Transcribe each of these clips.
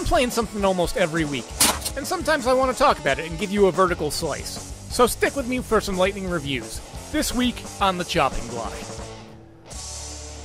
I'm playing something almost every week, and sometimes I want to talk about it and give you a vertical slice. So stick with me for some lightning reviews. This week on the chopping block.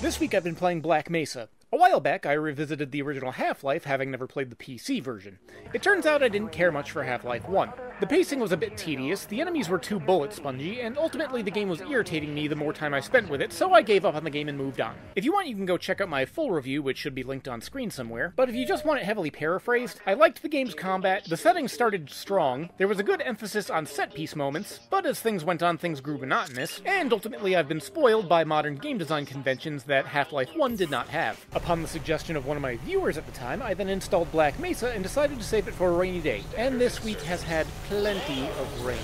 This week I've been playing Black Mesa. A while back, I revisited the original Half-Life, having never played the PC version. It turns out I didn't care much for Half-Life 1. The pacing was a bit tedious, the enemies were too bullet-spongy, and ultimately the game was irritating me the more time I spent with it, so I gave up on the game and moved on. If you want, you can go check out my full review, which should be linked on screen somewhere, but if you just want it heavily paraphrased, I liked the game's combat, the settings started strong, there was a good emphasis on set-piece moments, but as things went on, things grew monotonous, and ultimately I've been spoiled by modern game design conventions that Half-Life 1 did not have. Upon the suggestion of one of my viewers at the time, I then installed Black Mesa and decided to save it for a rainy day, and this week has had plenty of rain.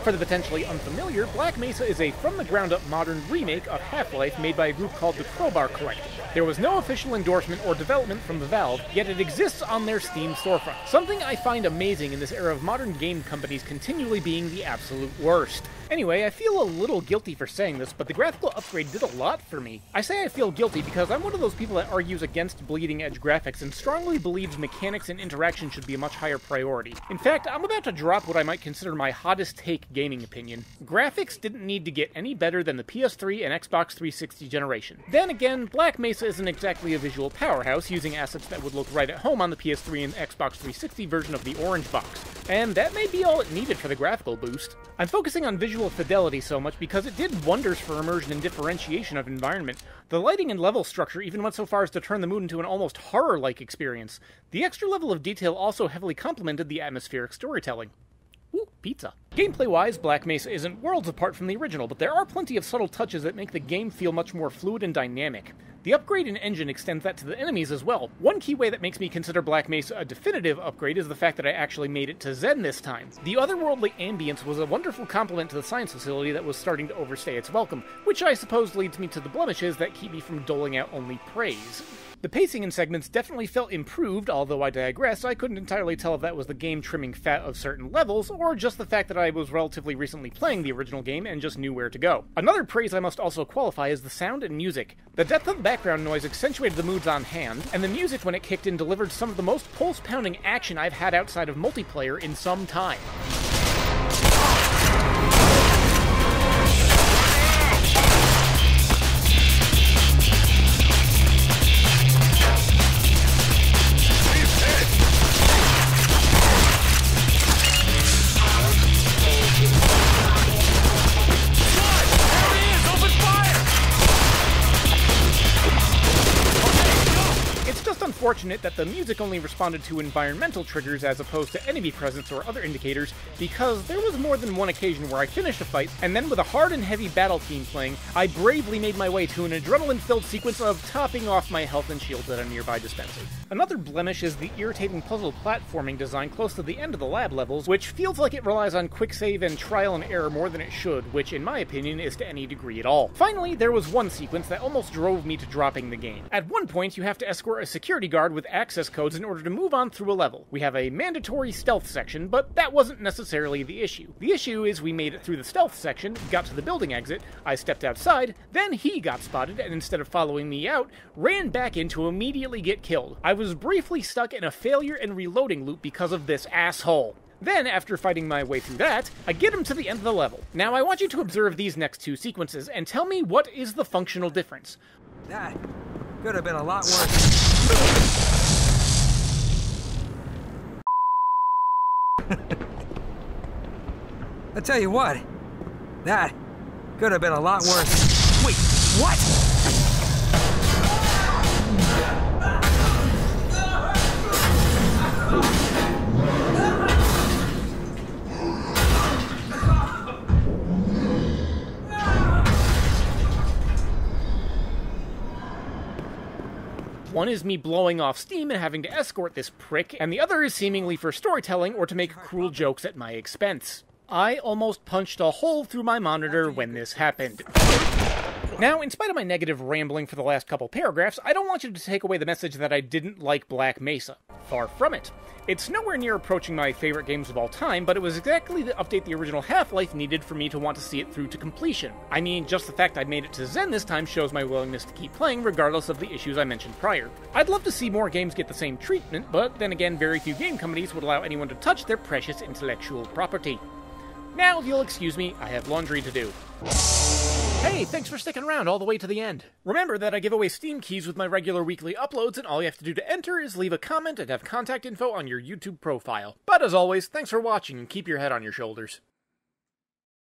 For the potentially unfamiliar, Black Mesa is a from-the-ground-up modern remake of Half-Life made by a group called the Crowbar Collective. There was no official endorsement or development from the Valve, yet it exists on their Steam storefront. Something I find amazing in this era of modern game companies continually being the absolute worst. Anyway, I feel a little guilty for saying this, but the graphical upgrade did a lot for me. I say I feel guilty because I'm one of those people that argues against bleeding-edge graphics and strongly believes mechanics and interaction should be a much higher priority. In fact, I'm about to drop what I might consider my hottest take gaming opinion. Graphics didn't need to get any better than the PS3 and Xbox 360 generation. Then again, Black Mesa isn't exactly a visual powerhouse, using assets that would look right at home on the PS3 and Xbox 360 version of the orange box. And that may be all it needed for the graphical boost. I'm focusing on visual fidelity so much because it did wonders for immersion and differentiation of environment. The lighting and level structure even went so far as to turn the mood into an almost horror-like experience. The extra level of detail also heavily complemented the atmospheric storytelling. Ooh, pizza. Gameplay-wise, Black Mesa isn't worlds apart from the original, but there are plenty of subtle touches that make the game feel much more fluid and dynamic. The upgrade in engine extends that to the enemies as well. One key way that makes me consider Black Mesa a definitive upgrade is the fact that I actually made it to Zen this time. The otherworldly ambience was a wonderful complement to the science facility that was starting to overstay its welcome, which I suppose leads me to the blemishes that keep me from doling out only praise. The pacing in segments definitely felt improved, although I digress. I couldn't entirely tell if that was the game trimming fat of certain levels, or just the fact that I was relatively recently playing the original game and just knew where to go. Another praise I must also qualify is the sound and music. The depth of the background noise accentuated the moods on hand, and the music when it kicked in delivered some of the most pulse-pounding action I've had outside of multiplayer in some time. Fortunate that the music only responded to environmental triggers as opposed to enemy presence or other indicators, because there was more than one occasion where I finished a fight, and then with a hard and heavy battle theme playing, I bravely made my way to an adrenaline-filled sequence of topping off my health and shields at a nearby dispenser. Another blemish is the irritating puzzle platforming design close to the end of the lab levels, which feels like it relies on quick save and trial and error more than it should, which in my opinion is to any degree at all. Finally, there was one sequence that almost drove me to dropping the game. At one point, you have to escort a security guard with access codes in order to move on through a level. We have a mandatory stealth section, but that wasn't necessarily the issue. The issue is we made it through the stealth section, got to the building exit, I stepped outside, then he got spotted, and instead of following me out, ran back in to immediately get killed. I was briefly stuck in a failure and reloading loop because of this asshole. Then, after fighting my way through that, I get him to the end of the level. Now, I want you to observe these next two sequences and tell me what is the functional difference. That could have been a lot worse. I tell you what, that could have been a lot worse. Wait, what? One is me blowing off steam and having to escort this prick, and the other is seemingly for storytelling or to make cruel jokes at my expense. I almost punched a hole through my monitor when this happened. Now, in spite of my negative rambling for the last couple paragraphs, I don't want you to take away the message that I didn't like Black Mesa. Far from it. It's nowhere near approaching my favorite games of all time, but it was exactly the update the original Half-Life needed for me to want to see it through to completion. I mean, just the fact I made it to Zen this time shows my willingness to keep playing regardless of the issues I mentioned prior. I'd love to see more games get the same treatment, but then again, very few game companies would allow anyone to touch their precious intellectual property. Now, if you'll excuse me, I have laundry to do. Hey, thanks for sticking around all the way to the end. Remember that I give away Steam keys with my regular weekly uploads, and all you have to do to enter is leave a comment and have contact info on your YouTube profile. But as always, thanks for watching and keep your head on your shoulders.